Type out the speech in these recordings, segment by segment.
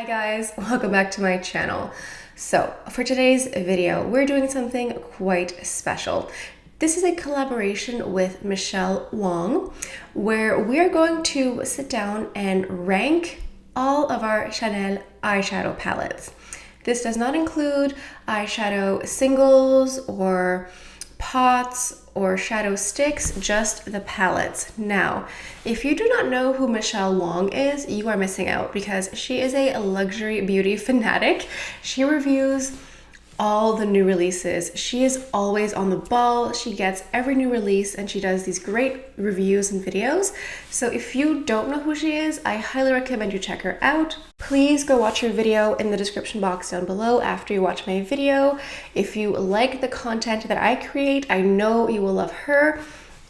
Hi guys, welcome back to my channel. So for today's video, we're doing something quite special. This is a collaboration with Michele Wang, where we're going to sit down and rank all of our Chanel eyeshadow palettes. This does not include eyeshadow singles or pots or shadow sticks, just the palettes. Now, if you do not know who Michele Wang is, you are missing out because she is a luxury beauty fanatic. She reviews all the new releases. She is always on the ball. She gets every new release and she does these great reviews and videos. So if you don't know who she is, I highly recommend you check her out. Please go watch her video in the description box down below after you watch my video. If you like the content that I create, I know you will love her.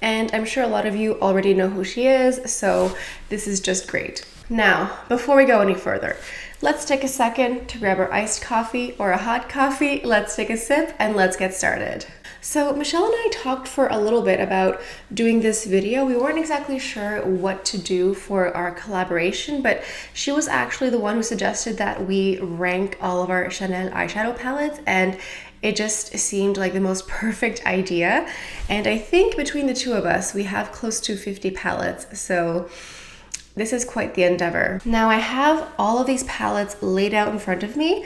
And I'm sure a lot of you already know who she is, so this is just great. Now, before we go any further, let's take a second to grab our iced coffee or a hot coffee. Let's take a sip and let's get started. So Michele and I talked for a little bit about doing this video. We weren't exactly sure what to do for our collaboration, but she was actually the one who suggested that we rank all of our Chanel eyeshadow palettes, and it just seemed like the most perfect idea. And I think between the two of us, we have close to 50 palettes. So this is quite the endeavor. Now I have all of these palettes laid out in front of me,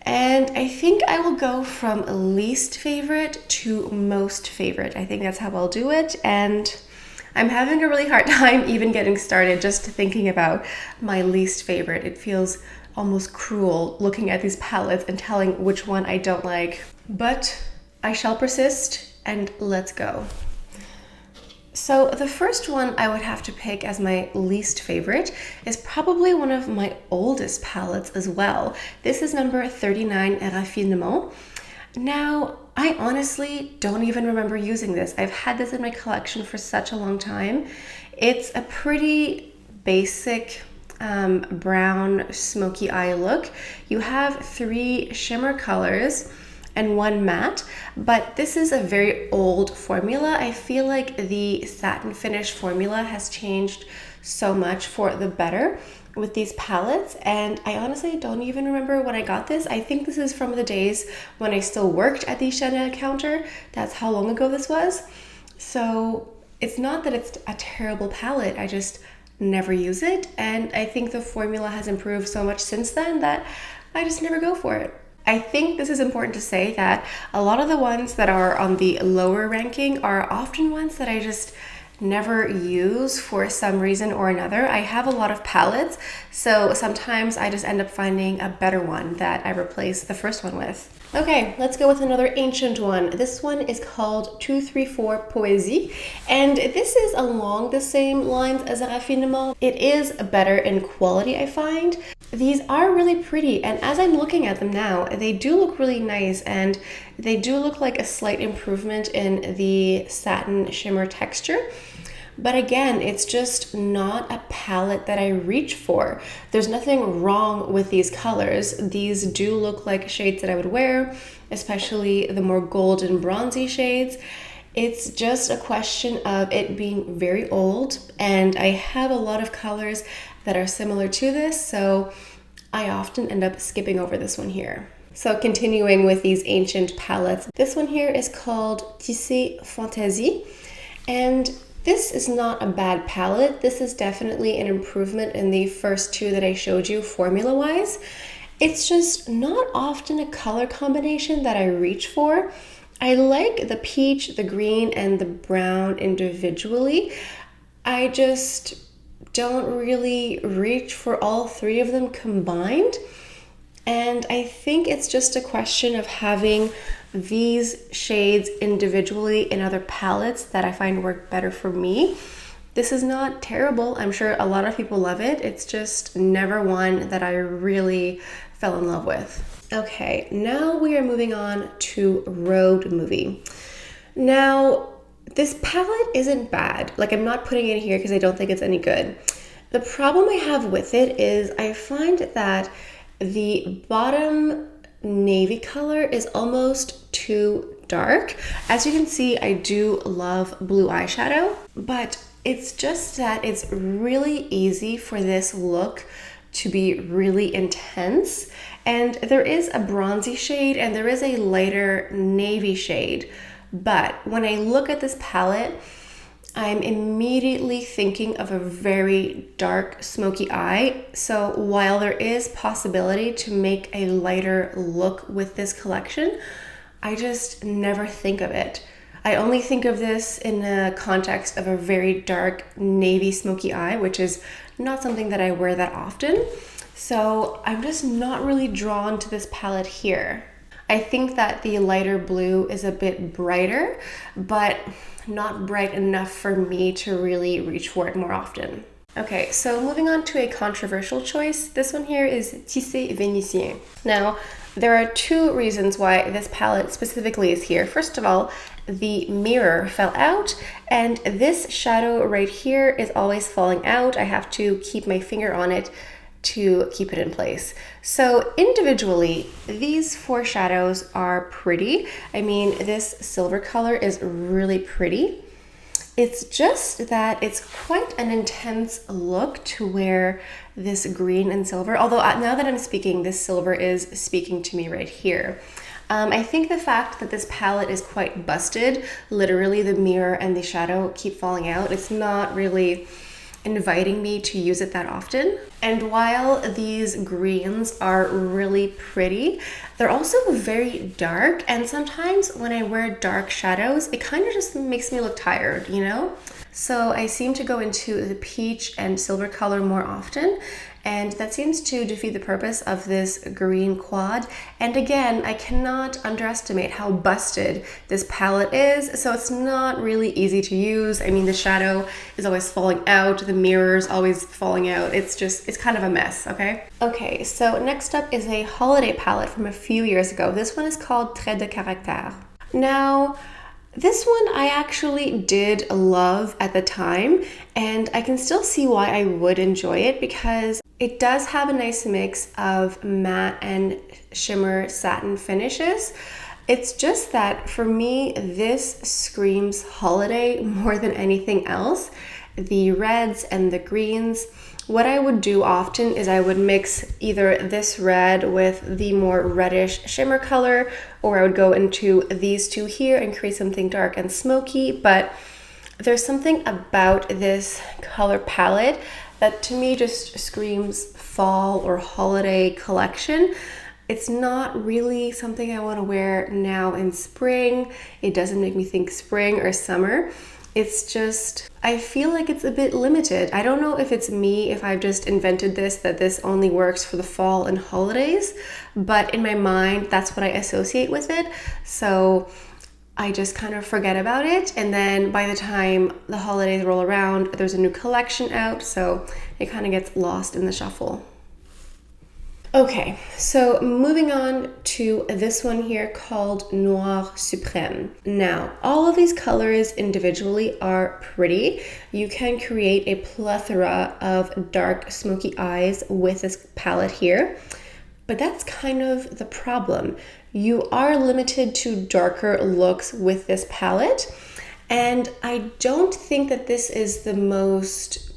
and I think I will go from least favorite to most favorite. I think that's how I'll do it, and I'm having a really hard time even getting started just thinking about my least favorite. It feels almost cruel looking at these palettes and telling which one I don't like, but I shall persist and let's go. So the first one I would have to pick as my least favorite is probably one of my oldest palettes as well. This is number 39, Raffinement. Now, I honestly don't even remember using this. I've had this in my collection for such a long time. It's a pretty basic brown smoky eye look. You have 3 shimmer colors and 1 matte, but this is a very old formula. I feel like the satin finish formula has changed so much for the better with these palettes, and I honestly don't even remember when I got this. I think this is from the days when I still worked at the Chanel counter. That's how long ago this was. So it's not that it's a terrible palette, I just never use it, and I think the formula has improved so much since then that I just never go for it. I think this is important to say that a lot of the ones that are on the lower ranking are often ones that I just never use for some reason or another. I have a lot of palettes, so sometimes I just end up finding a better one that I replace the first one with. Okay, let's go with another ancient one. This one is called 234 Poésie, and this is along the same lines as Raffinement. It is better in quality, I find. These are really pretty, and as I'm looking at them now, they do look really nice, and they do look like a slight improvement in the satin shimmer texture. But again, it's just not a palette that I reach for. There's nothing wrong with these colors. These do look like shades that I would wear, especially the more golden bronzy shades. It's just a question of it being very old, and I have a lot of colors that are similar to this, so I often end up skipping over this one here. So continuing with these ancient palettes, this one here is called Tissé Fantaisie, and this is not a bad palette. This is definitely an improvement in the first 2 that I showed you formula-wise. It's just not often a color combination that I reach for. I like the peach, the green, and the brown individually. I just don't really reach for all 3 of them combined. And I think it's just a question of having these shades individually in other palettes that I find work better for me. This is not terrible. I'm sure a lot of people love it. It's just never one that I really fell in love with. Okay, now we are moving on to Robe Movie. Now, this palette isn't bad. Like, I'm not putting it here because I don't think it's any good. The problem I have with it is I find that the bottom navy color is almost too dark. As you can see, I do love blue eyeshadow, but it's just that it's really easy for this look to be really intense. And there is a bronzy shade and there is a lighter navy shade. But when I look at this palette, I'm immediately thinking of a very dark, smoky eye. So while there is possibility to make a lighter look with this collection, I just never think of it. I only think of this in the context of a very dark navy smoky eye, which is not something that I wear that often. So I'm just not really drawn to this palette here. I think that the lighter blue is a bit brighter, but not bright enough for me to really reach for it more often. Okay, so moving on to a controversial choice. This one here is Tissé Vénitien. Now, there are two reasons why this palette specifically is here. First of all, the mirror fell out, and this shadow right here is always falling out. I have to keep my finger on it to keep it in place. So individually, these four shadows are pretty. I mean, this silver color is really pretty. It's just that it's quite an intense look to wear this green and silver. Although now that I'm speaking, this silver is speaking to me right here. I think the fact that this palette is quite busted, literally the mirror and the shadow keep falling out, it's not really inviting me to use it that often. And while these greens are really pretty, they're also very dark, and sometimes when I wear dark shadows, it kind of just makes me look tired, you know? So I seem to go into the peach and silver color more often, and that seems to defeat the purpose of this green quad. And again, I cannot underestimate how busted this palette is, so it's not really easy to use. I mean, the shadow is always falling out, the mirror's always falling out. It's kind of a mess, okay? Okay, so next up is a holiday palette from a few years ago. This one is called Trait de Caractère. Now, this one I actually did love at the time, and I can still see why I would enjoy it because it does have a nice mix of matte and shimmer satin finishes. It's just that for me, this screams holiday more than anything else. The reds and the greens. What I would do often is I would mix either this red with the more reddish shimmer color, or I would go into these two here and create something dark and smoky. But there's something about this color palette that to me just screams fall or holiday collection. It's not really something I want to wear now in spring. It doesn't make me think spring or summer. It's just, I feel like it's a bit limited. I don't know if it's me, if I've just invented this, that this only works for the fall and holidays, but in my mind, that's what I associate with it. So I just kind of forget about it. And then by the time the holidays roll around, there's a new collection out. So it kind of gets lost in the shuffle. Okay, so moving on to this one here called Noir Suprême. Now, all of these colors individually are pretty. You can create a plethora of dark smoky eyes with this palette here, but that's kind of the problem. You are limited to darker looks with this palette, and I don't think that this is the most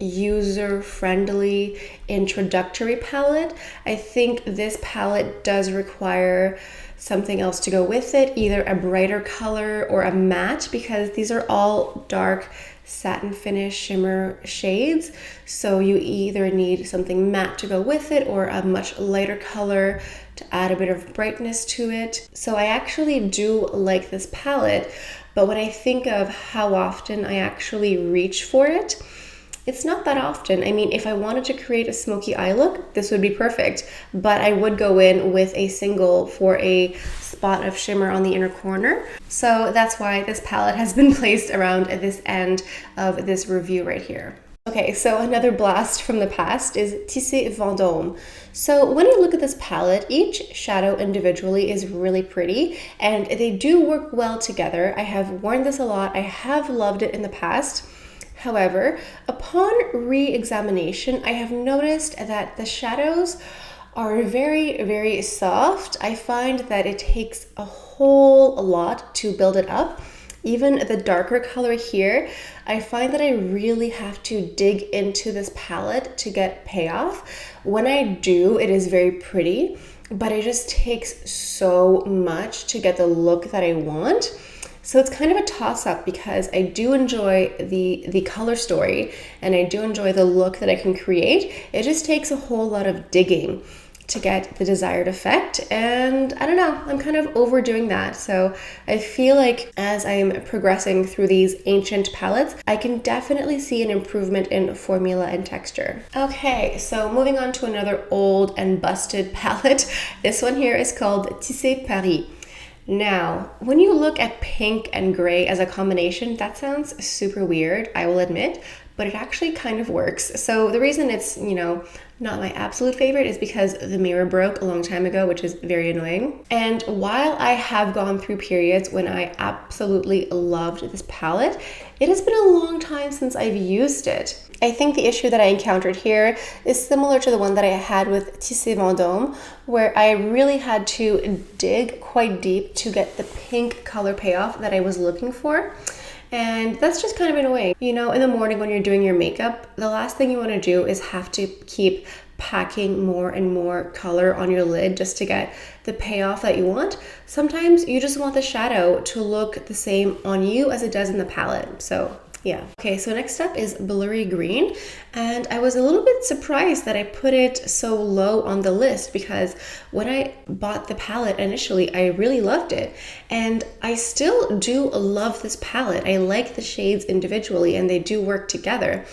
user-friendly introductory palette. I think this palette does require something else to go with it, either a brighter color or a matte, because these are all dark satin finish shimmer shades. So you either need something matte to go with it or a much lighter color to add a bit of brightness to it. So I actually do like this palette, but when I think of how often I actually reach for it, it's not that often. I mean, if I wanted to create a smoky eye look, this would be perfect, but I would go in with a single for a spot of shimmer on the inner corner. So that's why this palette has been placed around this end of this review right here. Okay, so another blast from the past is Tissé Vendome. So when you look at this palette, each shadow individually is really pretty, and they do work well together. I have worn this a lot. I have loved it in the past. However, upon re-examination, I have noticed that the shadows are very, very soft. I find that it takes a whole lot to build it up. Even the darker color here, I find that I really have to dig into this palette to get payoff. When I do, it is very pretty, but it just takes so much to get the look that I want. So it's kind of a toss-up because I do enjoy the color story and I do enjoy the look that I can create. It just takes a whole lot of digging to get the desired effect, and I don't know, I'm kind of overdoing that. So I feel like as I'm progressing through these ancient palettes, I can definitely see an improvement in formula and texture. Okay, so moving on to another old and busted palette. This one here is called Tissé Paris. Now, when you look at pink and gray as a combination, that sounds super weird, I will admit, but it actually kind of works. So the reason it's, not my absolute favorite is because the mirror broke a long time ago, which is very annoying. And while I have gone through periods when I absolutely loved this palette, it has been a long time since I've used it. I think the issue that I encountered here is similar to the one that I had with Tissé Vendome, where I really had to dig quite deep to get the pink color payoff that I was looking for. And that's just kind of annoying. In the morning when you're doing your makeup, the last thing you want to do is have to keep packing more and more color on your lid just to get the payoff that you want. Sometimes you just want the shadow to look the same on you as it does in the palette. So yeah. Okay, so next up is Blurry Green, and I was a little bit surprised that I put it so low on the list because when I bought the palette initially, I really loved it, and I still do love this palette. I like the shades individually and they do work together.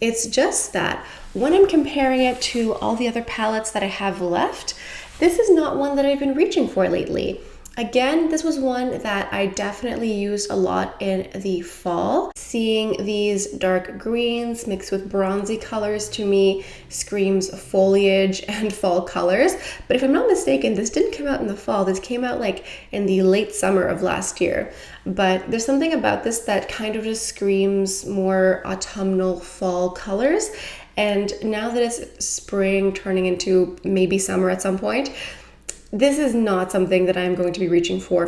It's just that when I'm comparing it to all the other palettes that I have left, this is not one that I've been reaching for lately. Again, this was one that I definitely used a lot in the fall. Seeing these dark greens mixed with bronzy colors to me screams foliage and fall colors. But if I'm not mistaken, this didn't come out in the fall. This came out like in the late summer of last year. But there's something about this that kind of just screams more autumnal fall colors. And now that it's spring turning into maybe summer at some point, this is not something that I'm going to be reaching for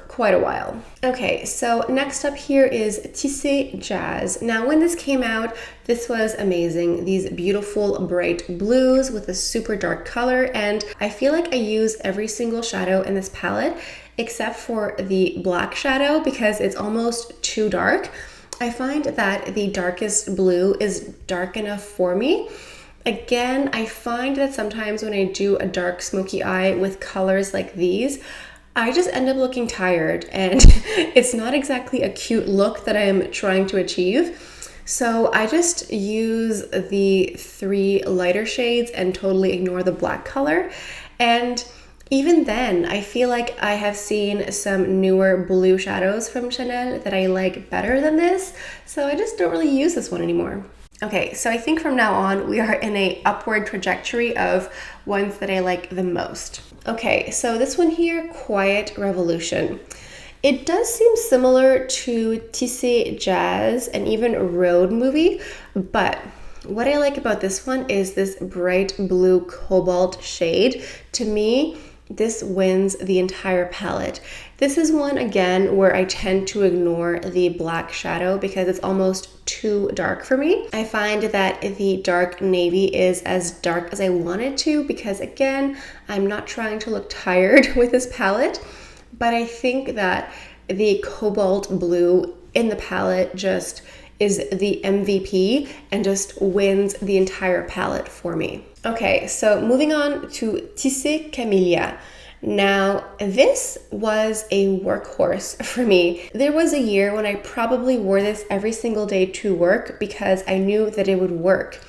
quite a while. Okay, so next up here is Tissé Jazz. Now, when this came out, this was amazing. These beautiful bright blues with a super dark color, and I feel like I use every single shadow in this palette except for the black shadow because it's almost too dark. I find that the darkest blue is dark enough for me. Again, I find that sometimes when I do a dark smoky eye with colors like these, I just end up looking tired and it's not exactly a cute look that I'm trying to achieve. So I just use the 3 lighter shades and totally ignore the black color. And even then, I feel like I have seen some newer blue shadows from Chanel that I like better than this. So I just don't really use this one anymore. Okay, so I think from now on, we are in a upward trajectory of ones that I like the most. Okay, so this one here, Quiet Revolution. It does seem similar to Tissé Jazz and even Robe Movie, but what I like about this one is this bright blue cobalt shade. To me, this wins the entire palette. This is one, again, where I tend to ignore the black shadow because it's almost too dark for me. I find that the dark navy is as dark as I want it to because, again, I'm not trying to look tired with this palette, but I think that the cobalt blue in the palette just is the MVP and just wins the entire palette for me. Okay, so moving on to Tissé Camélia. Now, this was a workhorse for me. There was a year when I probably wore this every single day to work because I knew that it would work.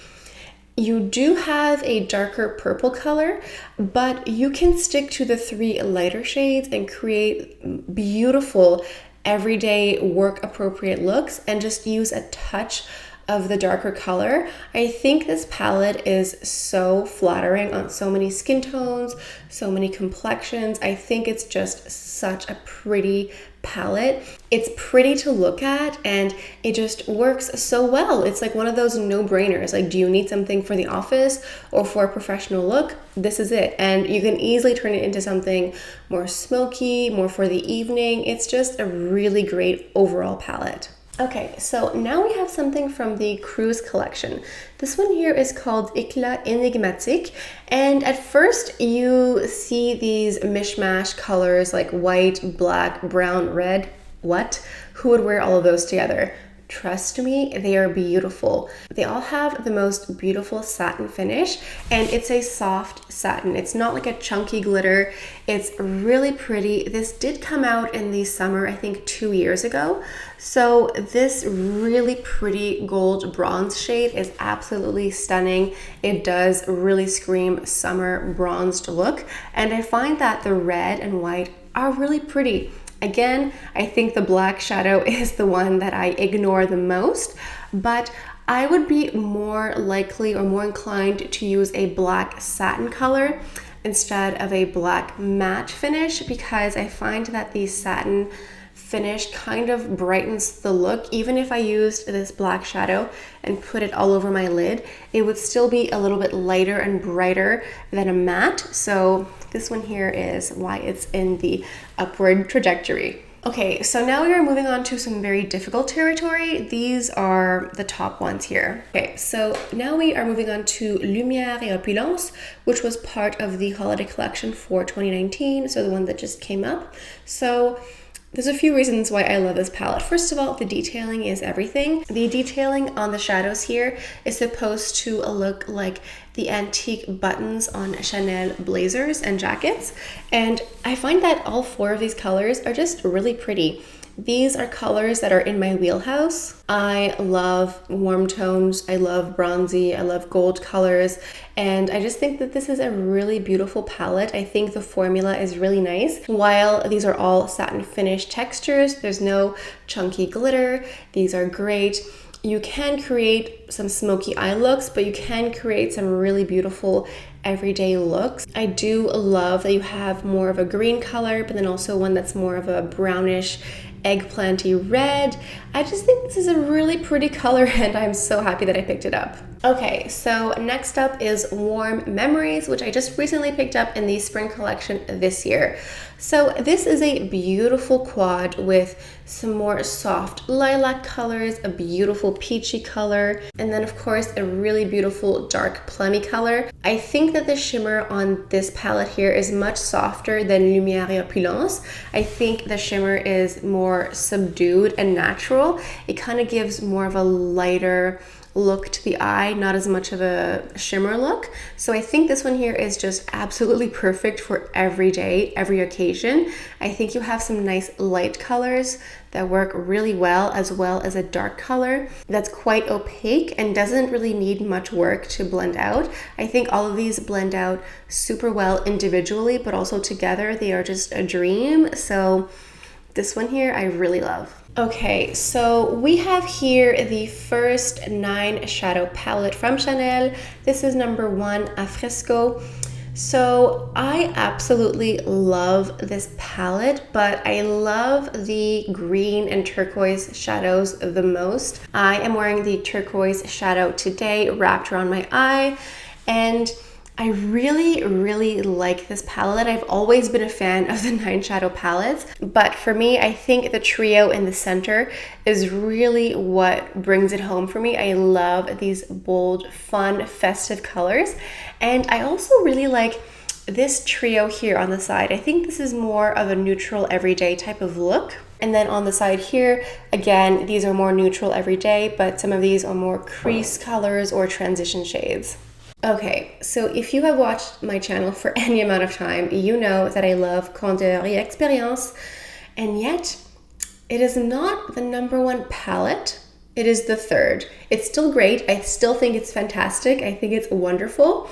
You do have a darker purple color, but you can stick to the 3 lighter shades and create beautiful everyday work appropriate looks and just use a touch of the darker color. I think this palette is so flattering on so many skin tones, so many complexions. I think it's just such a pretty palette. It's pretty to look at and it just works so well. It's like one of those no-brainers. Like, do you need something for the office or for a professional look? This is it. And you can easily turn it into something more smoky, more for the evening. It's just a really great overall palette. Okay, so now we have something from the Cruise collection. This one here is called Éclat Enigmatique, and at first you see these mishmash colors like white, black, brown, red. What? Who would wear all of those together? Trust me, they are beautiful. They all have the most beautiful satin finish, and it's a soft satin. It's not like a chunky glitter. It's really pretty. This did come out in the summer, I think 2 years ago. So this really pretty gold bronze shade is absolutely stunning. It does really scream summer bronzed look, and I find that the red and white are really pretty. Again, I think the black shadow is the one that I ignore the most, but I would be more likely or more inclined to use a black satin color instead of a black matte finish, because I find that the satin finish kind of brightens the look. Even if I used this black shadow and put it all over my lid, it would still be a little bit lighter and brighter than a matte. So this one here is why it's in the upward trajectory. Okay, so now we are moving on to some very difficult territory. These are the top ones here. Okay, so now we are moving on to Lumière et Opulence, which was part of the holiday collection for 2019, so the one that just came up. So there's a few reasons why I love this palette. First of all, the detailing is everything. The detailing on the shadows here is supposed to look like the antique buttons on Chanel blazers and jackets. And I find that all four of these colors are just really pretty. These are colors that are in my wheelhouse. I love warm tones, I love bronzy, I love gold colors, and I just think that this is a really beautiful palette. I think the formula is really nice. While these are all satin finish textures, there's no chunky glitter. These are great. You can create some smoky eye looks, but you can create some really beautiful everyday looks. I do love that you have more of a green color, but then also one that's more of a brownish eggplanty red. I just think this is a really pretty color and I'm so happy that I picked it up. Okay, so next up is Warm Memories, which I just recently picked up in the spring collection this year. So this is a beautiful quad with some more soft lilac colors, a beautiful peachy color, and then of course a really beautiful dark plummy color. I think that the shimmer on this palette here is much softer than Lumière et Opulence. I think the shimmer is more subdued and natural. It kind of gives more of a lighter look to the eye, not as much of a shimmer look. So I think this one here is just absolutely perfect for every day, every occasion. I think you have some nice light colors that work really well as a dark color that's quite opaque and doesn't really need much work to blend out. I think all of these blend out super well individually, but also together they are just a dream. So this one here I really love. Okay, so we have here the first 9 shadow palette from Chanel. This is number 1, Affresco. So I absolutely love this palette, but I love the green and turquoise shadows the most. I am wearing the turquoise shadow today wrapped around my eye, and I really like this palette. I've always been a fan of the 9 shadow palettes, but for me, I think the trio in the center is really what brings it home for me. I love these bold, fun, festive colors, and I also really like this trio here on the side. I think this is more of a neutral everyday type of look. And then on the side here, again, these are more neutral everyday, but some of these are more crease colors or transition shades. Okay, so if you have watched my channel for any amount of time, you know that I love Candeur et Expérience, and yet it is not the number 1 palette. It is the 3rd. It's still great. I still think it's fantastic. I think it's wonderful,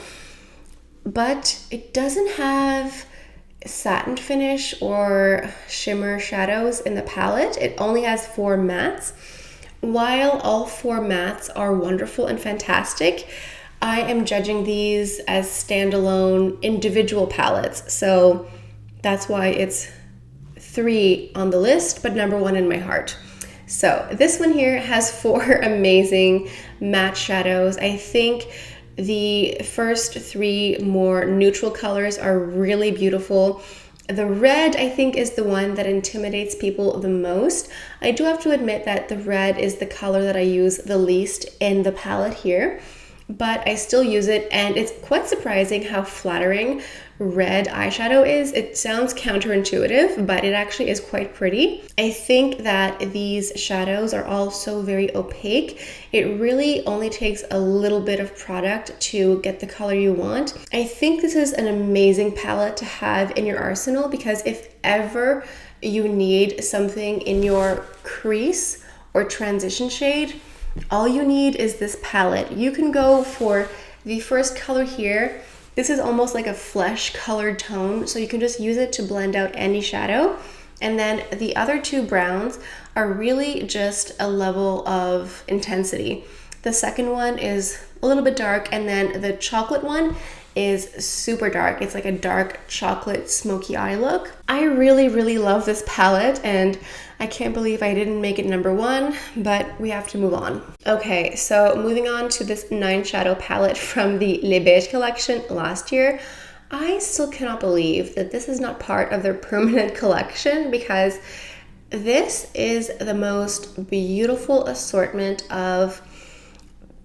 but it doesn't have satin finish or shimmer shadows in the palette. It only has 4 mattes. while all four mattes are wonderful and fantastic, I am judging these as standalone individual palettes. So that's why it's 3 on the list, but number 1 in my heart. So this one here has 4 amazing matte shadows. I think the first 3 more neutral colors are really beautiful. The red, I think, is the one that intimidates people the most. I do have to admit that the red is the color that I use the least in the palette here, but I still use it, and it's quite surprising how flattering red eyeshadow is. It sounds counterintuitive, but it actually is quite pretty. I think that these shadows are all so very opaque. It really only takes a little bit of product to get the color you want. I think this is an amazing palette to have in your arsenal, because if ever you need something in your crease or transition shade, all you need is this palette. You can go for the first color here. This is almost like a flesh colored tone, so you can just use it to blend out any shadow. And then the other 2 browns are really just a level of intensity. The second one is a little bit dark, and then the chocolate one is super dark. It's like a dark chocolate smoky eye look. I really, really love this palette, and I can't believe I didn't make it number 1, but we have to move on. Okay, so moving on to this 9 shadow palette from the Les Beiges collection last year. I still cannot believe that this is not part of their permanent collection, because this is the most beautiful assortment of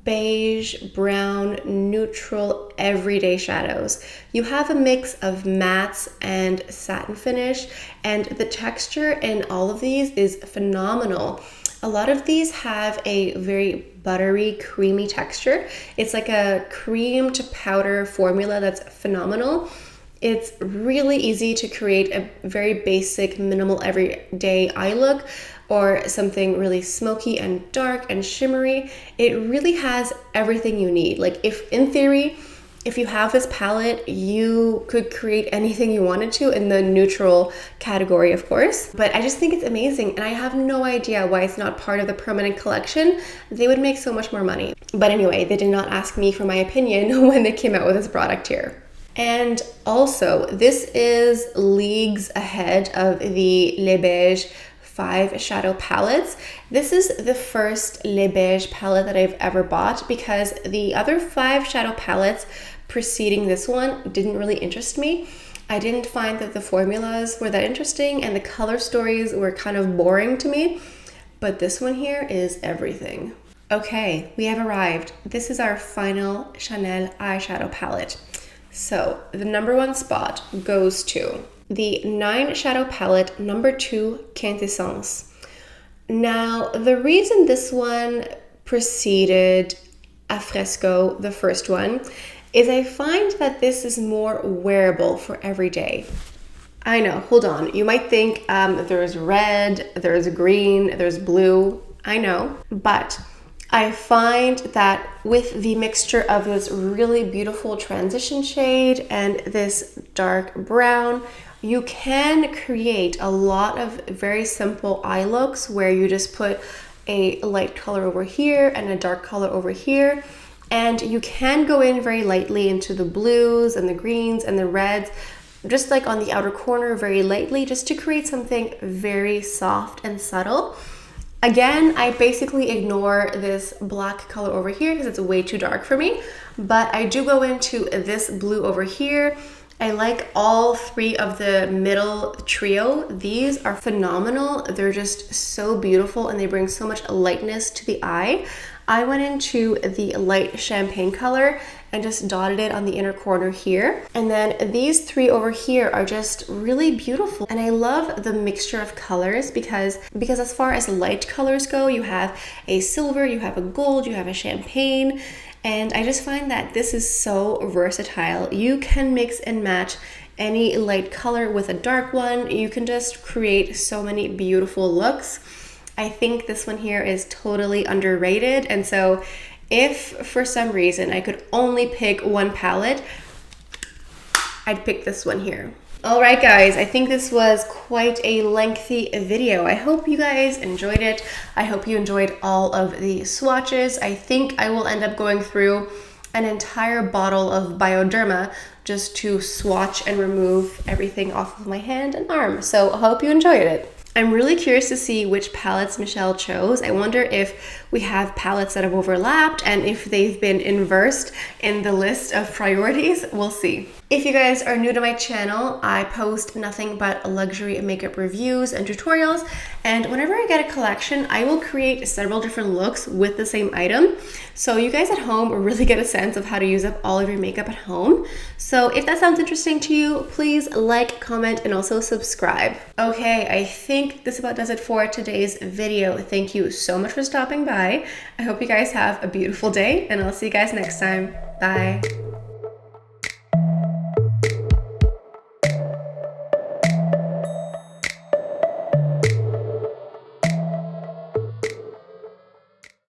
beige, brown, neutral, everyday shadows. You have a mix of mattes and satin finish, and the texture in all of these is phenomenal. A lot of these have a very buttery, creamy texture. It's like a cream to powder formula that's phenomenal. It's really easy to create a very basic, minimal, everyday eye look, or something really smoky and dark and shimmery. It really has everything you need. Like, if in theory, if you have this palette, you could create anything you wanted to in the neutral category, of course. But I just think it's amazing, and I have no idea why it's not part of the permanent collection. They would make so much more money. But anyway, they did not ask me for my opinion when they came out with this product here. And also, this is leagues ahead of the Les Beiges 5 shadow palettes. This is the first Les Beiges palette that I've ever bought, because the other 5 shadow palettes preceding this one didn't really interest me. I didn't find that the formulas were that interesting, and the color stories were kind of boring to me. But this one here is everything. Okay, we have arrived. This is our final Chanel eyeshadow palette. So the number 1 spot goes to the 9 shadow palette number 2 Quintessence. Now, the reason this one preceded Affresco, the first one, is I find that this is more wearable for every day. I know, hold on. You might think there's red, there's green, there's blue. I know, but I find that with the mixture of this really beautiful transition shade and this dark brown, you can create a lot of very simple eye looks where you just put a light color over here and a dark color over here. And you can go in very lightly into the blues and the greens and the reds, just like on the outer corner, very lightly, just to create something very soft and subtle. Again, I basically ignore this black color over here because it's way too dark for me, but I do go into this blue over here. I like all 3 of the middle trio. These are phenomenal. They're just so beautiful, and they bring so much lightness to the eye. I went into the light champagne color and just dotted it on the inner corner here. And then these 3 over here are just really beautiful. And I love the mixture of colors because as far as light colors go, you have a silver, you have a gold, you have a champagne. And I just find that this is so versatile. You can mix and match any light color with a dark one. You can just create so many beautiful looks. I think this one here is totally underrated. And so if for some reason I could only pick one palette, I'd pick this one here. All right, guys, I think this was quite a lengthy video. I hope you guys enjoyed it. I hope you enjoyed all of the swatches. I think I will end up going through an entire bottle of Bioderma just to swatch and remove everything off of my hand and arm. So I hope you enjoyed it. I'm really curious to see which palettes Michele chose. I wonder if we have palettes that have overlapped and if they've been inversed in the list of priorities. We'll see. If you guys are new to my channel, I post nothing but luxury makeup reviews and tutorials, and whenever I get a collection, I will create several different looks with the same item, so you guys at home really get a sense of how to use up all of your makeup at home. So if that sounds interesting to you, please like, comment, and also subscribe. Okay, I think this about does it for today's video. Thank you so much for stopping by. I hope you guys have a beautiful day, and I'll see you guys next time. Bye.